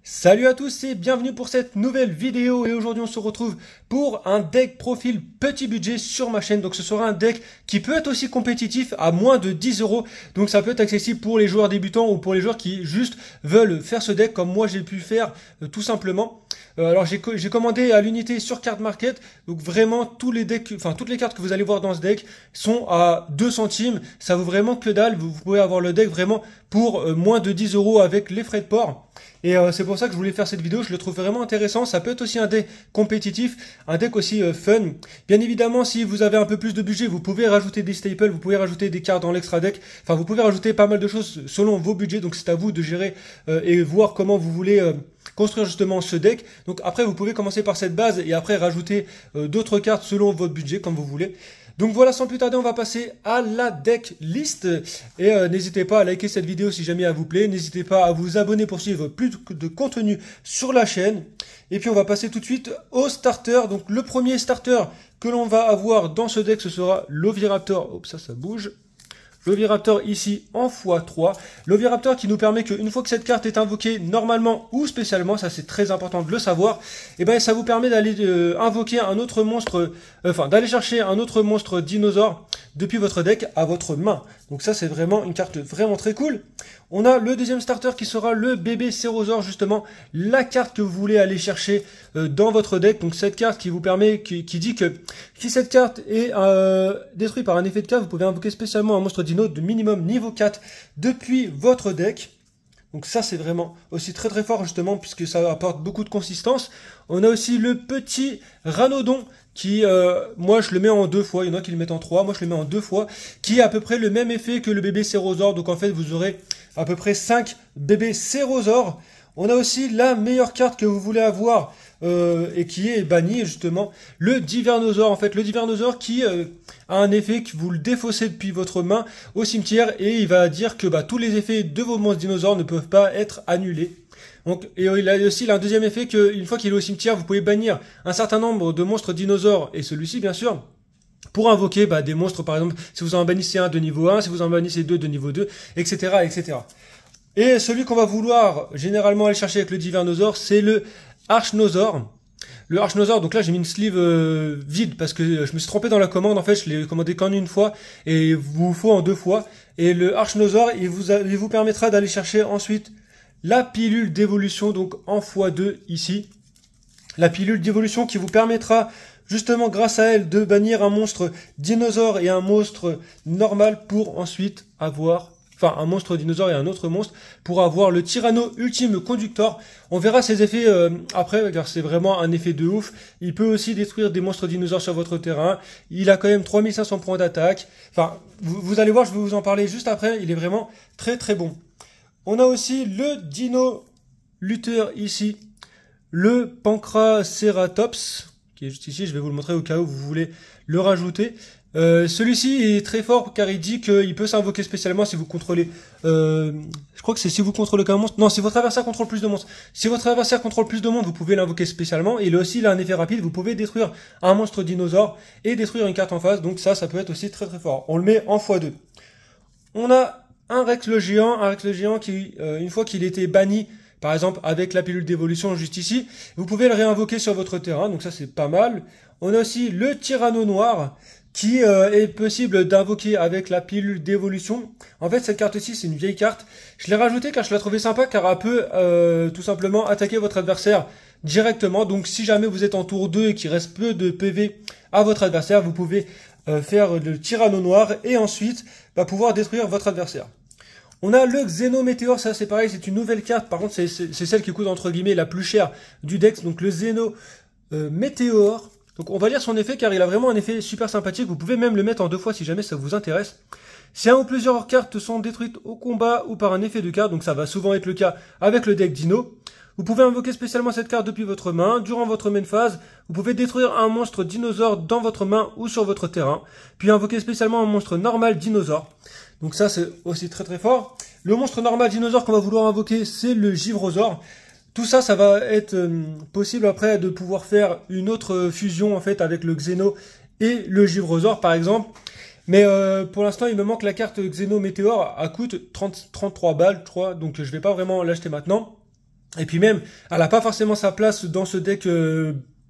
Salut à tous et bienvenue pour cette nouvelle vidéo et aujourd'hui on se retrouve pour un deck profil petit budget sur ma chaîne. Donc ce sera un deck qui peut être aussi compétitif à moins de 10 €. Donc ça peut être accessible pour les joueurs débutants ou pour les joueurs qui juste veulent faire ce deck comme moi j'ai pu faire tout simplement. Alors j'ai commandé à l'unité sur Card Market, donc vraiment tous les decks, enfin toutes les cartes que vous allez voir dans ce deck sont à 2 centimes, ça vaut vraiment que dalle, vous pouvez avoir le deck vraiment pour moins de 10 € avec les frais de port. Et c'est pour ça que je voulais faire cette vidéo, je le trouve vraiment intéressant, ça peut être aussi un deck compétitif, un deck aussi fun. Bien évidemment, si vous avez un peu plus de budget, vous pouvez rajouter des staples, vous pouvez rajouter des cartes dans l'extra deck, enfin vous pouvez rajouter pas mal de choses selon vos budgets, donc c'est à vous de gérer et voir comment vous voulez construire justement ce deck. Donc après vous pouvez commencer par cette base et après rajouter d'autres cartes selon votre budget comme vous voulez. Donc voilà, sans plus tarder, on va passer à la deck list. Et n'hésitez pas à liker cette vidéo si jamais elle vous plaît. N'hésitez pas à vous abonner pour suivre plus de contenu sur la chaîne. Et puis on va passer tout de suite au starter. Donc le premier starter que l'on va avoir dans ce deck, ce sera l'Oviraptor. Hop, ça bouge. L'Oviraptor ici en x3. L'Oviraptor qui nous permet qu'une fois que cette carte est invoquée normalement ou spécialement, ça c'est très important de le savoir, et ben ça vous permet d'aller invoquer un autre monstre, d'aller chercher un autre monstre dinosaure depuis votre deck à votre main. Donc ça c'est vraiment une carte vraiment très cool. On a le deuxième starter qui sera le bébé Cérosaure, justement la carte que vous voulez aller chercher dans votre deck. Donc cette carte qui vous permet, qui dit que si cette carte est détruite par un effet de carte, vous pouvez invoquer spécialement un monstre dino de minimum niveau 4 depuis votre deck. Donc ça c'est vraiment aussi très très fort justement puisque ça apporte beaucoup de consistance. On a aussi le petit Ranodon qui, moi je le mets en 2 fois, il y en a qui le mettent en 3, moi je le mets en 2 fois, qui a à peu près le même effet que le bébé Cérosaure. Donc en fait vous aurez à peu près 5 bébés Cérosaures. On a aussi la meilleure carte que vous voulez avoir et qui est bannie justement, le Divernosaure. En fait le Divernosaure qui a un effet que vous le défaussez depuis votre main au cimetière et il va dire que tous les effets de vos monstres dinosaures ne peuvent pas être annulés. Donc, et il a aussi un deuxième effet qu'une fois qu'il est au cimetière, vous pouvez bannir un certain nombre de monstres dinosaures, et celui-ci bien sûr, pour invoquer des monstres, par exemple, si vous en bannissez un de niveau 1, si vous en bannissez deux de niveau 2, etc. etc. Et celui qu'on va vouloir généralement aller chercher avec le Divernosaure, c'est le Archnosaure. Le Archnosaure, donc là j'ai mis une sleeve vide parce que je me suis trompé dans la commande, en fait je l'ai commandé qu'en une fois et vous faut en 2 fois. Et le Archnosaure, il vous permettra d'aller chercher ensuite la pilule d'évolution, donc en x2 ici. La pilule d'évolution qui vous permettra justement grâce à elle de bannir un monstre dinosaure et un monstre normal pour ensuite avoir... Enfin, un monstre dinosaure et un autre monstre pour avoir le Tyranno Ultime Conductor. On verra ses effets après, car c'est vraiment un effet de ouf. Il peut aussi détruire des monstres dinosaures sur votre terrain. Il a quand même 3500 points d'attaque. Enfin, vous allez voir, je vais vous en parler juste après. Il est vraiment très très bon. On a aussi le Dino Lutteur ici. Le Pancraceratops, qui est juste ici. Je vais vous le montrer au cas où vous voulez le rajouter. Celui-ci est très fort car il dit qu'il peut s'invoquer spécialement si vous contrôlez... je crois que c'est si vous contrôlez qu'un monstre. Non, si votre adversaire contrôle plus de monstres. Si votre adversaire contrôle plus de monstres, vous pouvez l'invoquer spécialement. Et il a un effet rapide. Vous pouvez détruire un monstre dinosaure et détruire une carte en face. Donc ça peut être aussi très très fort. On le met en x2. On a un Rex le géant qui, une fois qu'il était banni, par exemple avec la pilule d'évolution juste ici, vous pouvez le réinvoquer sur votre terrain. Donc ça c'est pas mal. On a aussi le Tyranno noir, qui est possible d'invoquer avec la pilule d'évolution. En fait, cette carte-ci, c'est une vieille carte. Je l'ai rajoutée car je la trouvais sympa, car elle peut tout simplement attaquer votre adversaire directement. Donc, si jamais vous êtes en tour 2 et qu'il reste peu de PV à votre adversaire, vous pouvez faire le Tyranno noir et ensuite pouvoir détruire votre adversaire. On a le Xenométéore, ça c'est pareil, c'est une nouvelle carte. Par contre, c'est celle qui coûte entre guillemets la plus chère du deck. Donc, le Xenométéore. Donc on va lire son effet car il a vraiment un effet super sympathique. Vous pouvez même le mettre en 2 fois si jamais ça vous intéresse. Si un ou plusieurs cartes sont détruites au combat ou par un effet de carte, donc ça va souvent être le cas avec le deck Dino, vous pouvez invoquer spécialement cette carte depuis votre main. Durant votre main phase, vous pouvez détruire un monstre dinosaure dans votre main ou sur votre terrain. Puis invoquer spécialement un monstre normal dinosaure. Donc ça c'est aussi très très fort. Le monstre normal dinosaure qu'on va vouloir invoquer, c'est le Givrosaure. Tout ça, ça va être possible après de pouvoir faire une autre fusion en fait avec le Xeno et le Givrosaure par exemple. Mais pour l'instant, il me manque la carte Xenométéore, elle coûte 33 balles, je crois, donc je vais pas vraiment l'acheter maintenant. Et puis même, elle n'a pas forcément sa place dans ce deck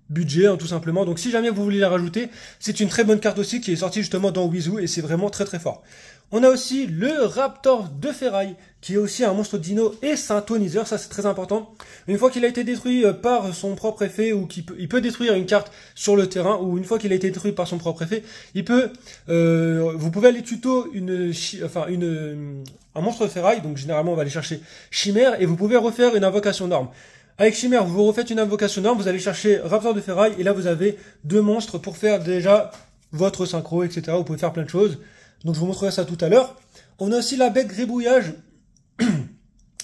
budget, hein, tout simplement. Donc si jamais vous voulez la rajouter, c'est une très bonne carte aussi qui est sortie justement dans Wizou et c'est vraiment très très fort. On a aussi le Raptor de Ferraille, qui est aussi un monstre dino et synthoniseur, ça c'est très important. Une fois qu'il a été détruit par son propre effet, ou il peut détruire une carte sur le terrain, ou une fois qu'il a été détruit par son propre effet, il peut, vous pouvez aller tuto un monstre de Ferraille, donc généralement on va aller chercher Chimère, et vous pouvez refaire une invocation norme. Avec Chimère, vous refaites une invocation norme, vous allez chercher Raptor de Ferraille, et là vous avez deux monstres pour faire déjà votre synchro, etc. Vous pouvez faire plein de choses. Donc je vous montrerai ça tout à l'heure. On a aussi la bête gribouillage.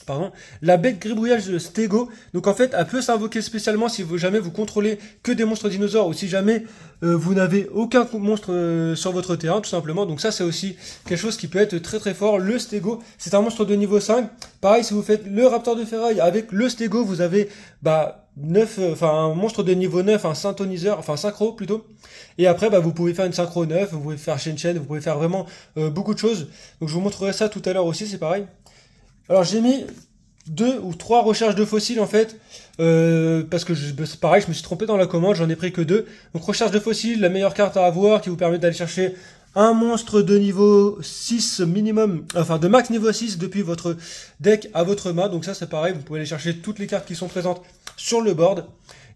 Pardon, la bête gribouillage de Stego. Donc en fait, elle peut s'invoquer spécialement si jamais vous contrôlez que des monstres dinosaures ou si jamais vous n'avez aucun monstre sur votre terrain, tout simplement. Donc ça, c'est aussi quelque chose qui peut être très très fort. Le Stego, c'est un monstre de niveau 5. Pareil, si vous faites le Raptor de Ferraille avec le Stego, vous avez un monstre de niveau 9, un synthoniseur, enfin synchro plutôt. Et après, vous pouvez faire une synchro 9, vous pouvez faire Shen, vous pouvez faire vraiment beaucoup de choses. Donc je vous montrerai ça tout à l'heure aussi, c'est pareil. Alors j'ai mis 2 ou 3 recherches de fossiles en fait, parce que c'est pareil, je me suis trompé dans la commande, j'en ai pris que 2. Donc recherche de fossiles, la meilleure carte à avoir qui vous permet d'aller chercher un monstre de niveau 6 minimum, enfin de max niveau 6 depuis votre deck à votre main. Donc ça c'est pareil, vous pouvez aller chercher toutes les cartes qui sont présentes sur le board.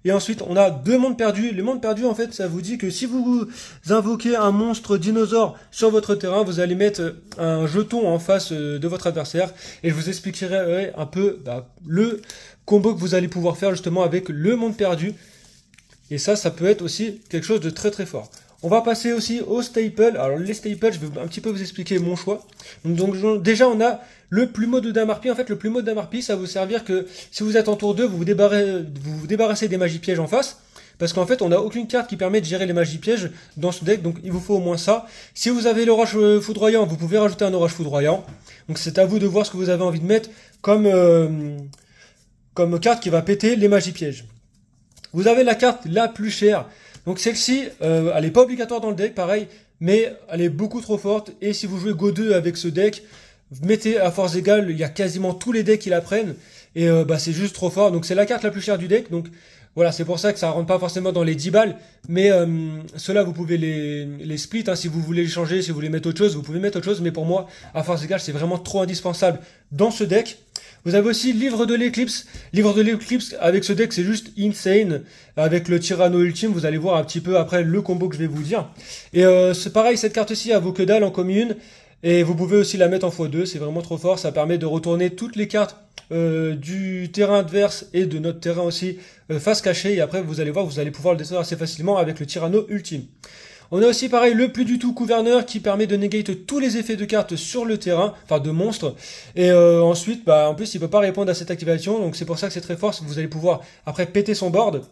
Et ensuite, on a 2 mondes perdus. Les mondes perdus, en fait, ça vous dit que si vous invoquez un monstre dinosaure sur votre terrain, vous allez mettre un jeton en face de votre adversaire. Et je vous expliquerai un peu le combo que vous allez pouvoir faire justement avec le monde perdu. Et ça peut être aussi quelque chose de très très fort. On va passer aussi aux staples. Alors les staples, je vais un petit peu vous expliquer mon choix. Donc déjà on a le plumeau de Damarpi. En fait le plumeau de Damarpi, ça va vous servir que si vous êtes en tour 2, vous vous débarrassez des magies pièges en face. Parce qu'en fait on n'a aucune carte qui permet de gérer les magies pièges dans ce deck. Donc il vous faut au moins ça. Si vous avez l'orage foudroyant, vous pouvez rajouter un orage foudroyant. Donc c'est à vous de voir ce que vous avez envie de mettre comme carte qui va péter les magies pièges. Vous avez la carte la plus chère. Donc celle-ci, elle n'est pas obligatoire dans le deck, pareil, mais elle est beaucoup trop forte. Et si vous jouez Go 2 avec ce deck, mettez à force égale, il y a quasiment tous les decks qui la prennent. Et c'est juste trop fort. Donc c'est la carte la plus chère du deck. Donc voilà, c'est pour ça que ça ne rentre pas forcément dans les 10 balles. Mais ceux-là, vous pouvez les split. Hein, si vous voulez les changer, si vous voulez mettre autre chose, vous pouvez mettre autre chose. Mais pour moi, à force égale, c'est vraiment trop indispensable dans ce deck. Vous avez aussi Livre de l'Éclipse. Livre de l'Éclipse, avec ce deck, c'est juste insane. Avec le Tyranno Ultime, vous allez voir un petit peu après le combo que je vais vous dire. Et c'est pareil, cette carte-ci, elle vaut que dalle en commune. Et vous pouvez aussi la mettre en x2, c'est vraiment trop fort. Ça permet de retourner toutes les cartes du terrain adverse et de notre terrain aussi face cachée. Et après, vous allez voir, vous allez pouvoir le détruire assez facilement avec le Tyranno Ultime. On a aussi pareil le plus du tout gouverneur qui permet de negate tous les effets de cartes sur le terrain, enfin de monstres. Et ensuite, en plus il peut pas répondre à cette activation, donc c'est pour ça que c'est très fort, vous allez pouvoir après péter son board.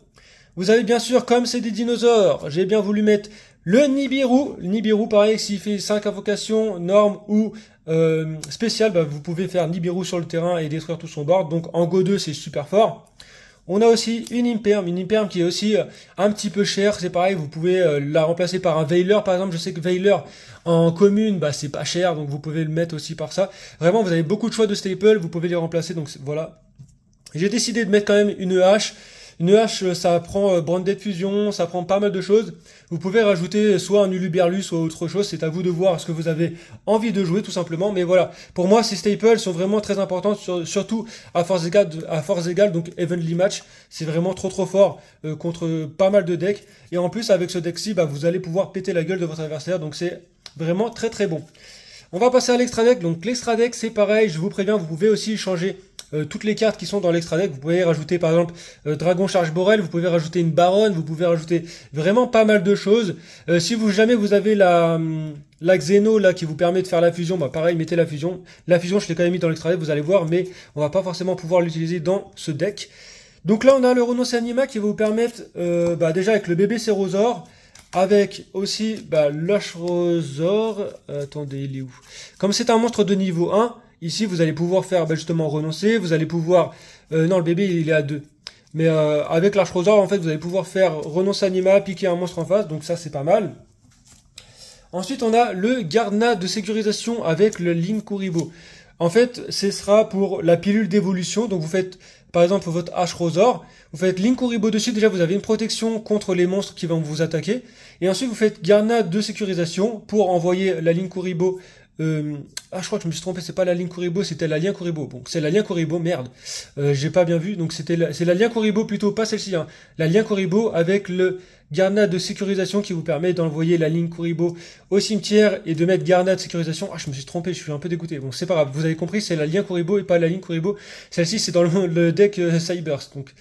Vous avez bien sûr, comme c'est des dinosaures, j'ai bien voulu mettre le Nibiru. Le Nibiru pareil, s'il fait 5 invocations, normes ou spéciales, vous pouvez faire Nibiru sur le terrain et détruire tout son board. Donc en Go 2 c'est super fort. On a aussi une Imperm qui est aussi un petit peu chère, c'est pareil, vous pouvez la remplacer par un Veiler par exemple, je sais que Veiler en commune, c'est pas cher, donc vous pouvez le mettre aussi par ça. Vraiment, vous avez beaucoup de choix de staples, vous pouvez les remplacer, donc voilà. J'ai décidé de mettre quand même une hache. Une hache, ça prend Branded Fusion, ça prend pas mal de choses. Vous pouvez rajouter soit un Uluberlus, soit autre chose. C'est à vous de voir ce que vous avez envie de jouer, tout simplement. Mais voilà, pour moi, ces staples sont vraiment très importantes, surtout à force égale, donc Evenly Match. C'est vraiment trop fort contre pas mal de decks. Et en plus, avec ce deck-ci, vous allez pouvoir péter la gueule de votre adversaire. Donc c'est vraiment très bon. On va passer à l'extra deck. Donc l'extra deck, c'est pareil, je vous préviens, vous pouvez aussi changer toutes les cartes qui sont dans l'extra deck. Vous pouvez rajouter par exemple Dragon Charge Borel, vous pouvez rajouter une Baronne, vous pouvez rajouter vraiment pas mal de choses. Si jamais vous avez la Xeno là qui vous permet de faire la fusion, pareil, mettez la fusion. La fusion, je l'ai quand même mis dans l'extra deck, vous allez voir, mais on va pas forcément pouvoir l'utiliser dans ce deck. Donc là, on a le Renoncer Anima qui va vous permettre, déjà avec le bébé Cérosaure, avec aussi l'Ashrosaure. Attendez, il est où? Comme c'est un monstre de niveau 1, ici vous allez pouvoir faire justement renoncer, vous allez pouvoir... non, le bébé il est à 2. Mais avec l'Ashrosaure, en fait, vous allez pouvoir faire renoncer Anima, piquer un monstre en face, donc ça c'est pas mal. Ensuite, on a le Gardenas de sécurisation avec le Linkuriboh. En fait, ce sera pour la pilule d'évolution. Donc vous faites, par exemple, votre hache rosor, vous faites Linkuriboh dessus. Déjà, vous avez une protection contre les monstres qui vont vous attaquer. Et ensuite, vous faites Garna de sécurisation pour envoyer la Linkuriboh. Je crois que je me suis trompé, c'est pas la Linkuriboh, c'était la Linkuriboh. Bon, c'est la Linkuriboh, merde. J'ai pas bien vu, donc c'est la Linkuriboh plutôt, pas celle-ci. Hein. La Linkuriboh avec le Garna de sécurisation qui vous permet d'envoyer la Linkuriboh au cimetière et de mettre Garna de sécurisation. Je me suis trompé, je suis un peu dégoûté. Bon, c'est pas grave, vous avez compris, c'est la Linkuriboh et pas la Linkuriboh. Celle-ci, c'est dans le deck Cyburst. Donc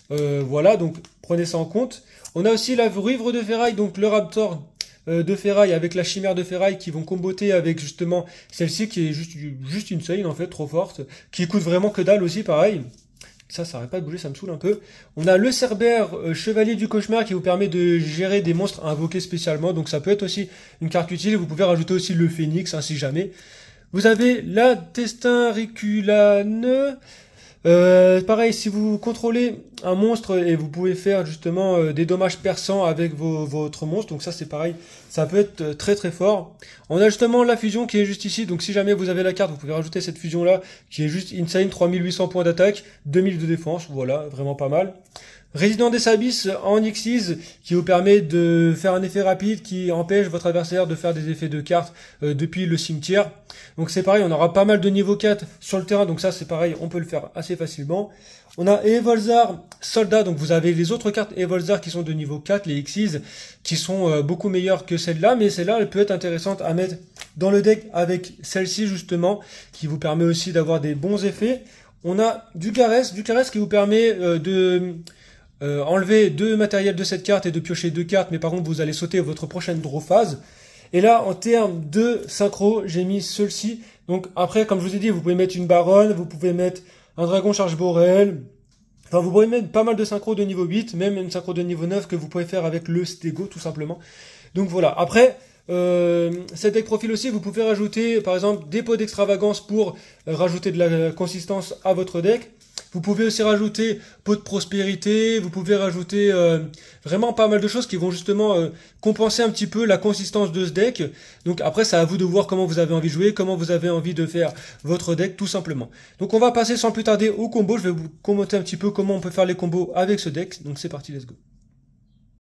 voilà, donc prenez ça en compte. On a aussi la Vivre de Ferraille, donc le Raptor de ferraille avec la chimère de ferraille qui vont comboter avec justement celle-ci qui est juste une insane en fait, trop forte, qui coûte vraiment que dalle aussi, pareil. Ça arrête pas de bouger, ça me saoule un peu. On a le Cerbère, Chevalier du Cauchemar, qui vous permet de gérer des monstres invoqués spécialement, donc ça peut être aussi une carte utile. Vous pouvez rajouter aussi le Phénix, hein, si jamais. Vous avez la Testin Riculane. Pareil, si vous contrôlez un monstre et vous pouvez faire justement des dommages perçants avec votre monstre, donc ça c'est pareil, ça peut être très très fort. On a justement la fusion qui est juste ici, donc si jamais vous avez la carte, vous pouvez rajouter cette fusion là, qui est juste insane, 3800 points d'attaque, 2000 de défense, voilà, vraiment pas mal. Résident des Abyss en Xyz qui vous permet de faire un effet rapide qui empêche votre adversaire de faire des effets de cartes depuis le cimetière. Donc c'est pareil, on aura pas mal de niveau 4 sur le terrain, donc ça c'est pareil, on peut le faire assez facilement. On a Evolzar Soldat, donc vous avez les autres cartes Evolzar qui sont de niveau 4, les Xyz, qui sont beaucoup meilleures que celle-là, mais celle-là elle peut être intéressante à mettre dans le deck avec celle-ci justement, qui vous permet aussi d'avoir des bons effets. On a Ducarès qui vous permet de enlever 2 matériels de cette carte et de piocher 2 cartes, mais par contre vous allez sauter votre prochaine draw phase. Et là, en termes de synchro, j'ai mis celle-ci. Donc après, comme je vous ai dit, vous pouvez mettre une baronne, vous pouvez mettre un dragon charge boréel. Enfin, vous pouvez mettre pas mal de synchro de niveau 8, même une synchro de niveau 9 que vous pouvez faire avec le Stego, tout simplement. Donc voilà. Après, cet deck profil aussi, vous pouvez rajouter, par exemple, des pots d'extravagance pour rajouter de la consistance à votre deck. Vous pouvez aussi rajouter pot de prospérité, vous pouvez rajouter vraiment pas mal de choses qui vont justement compenser un petit peu la consistance de ce deck. Donc après, c'est à vous de voir comment vous avez envie de jouer, comment vous avez envie de faire votre deck tout simplement. Donc on va passer sans plus tarder au combo, je vais vous commenter un petit peu comment on peut faire les combos avec ce deck. Donc c'est parti, let's go.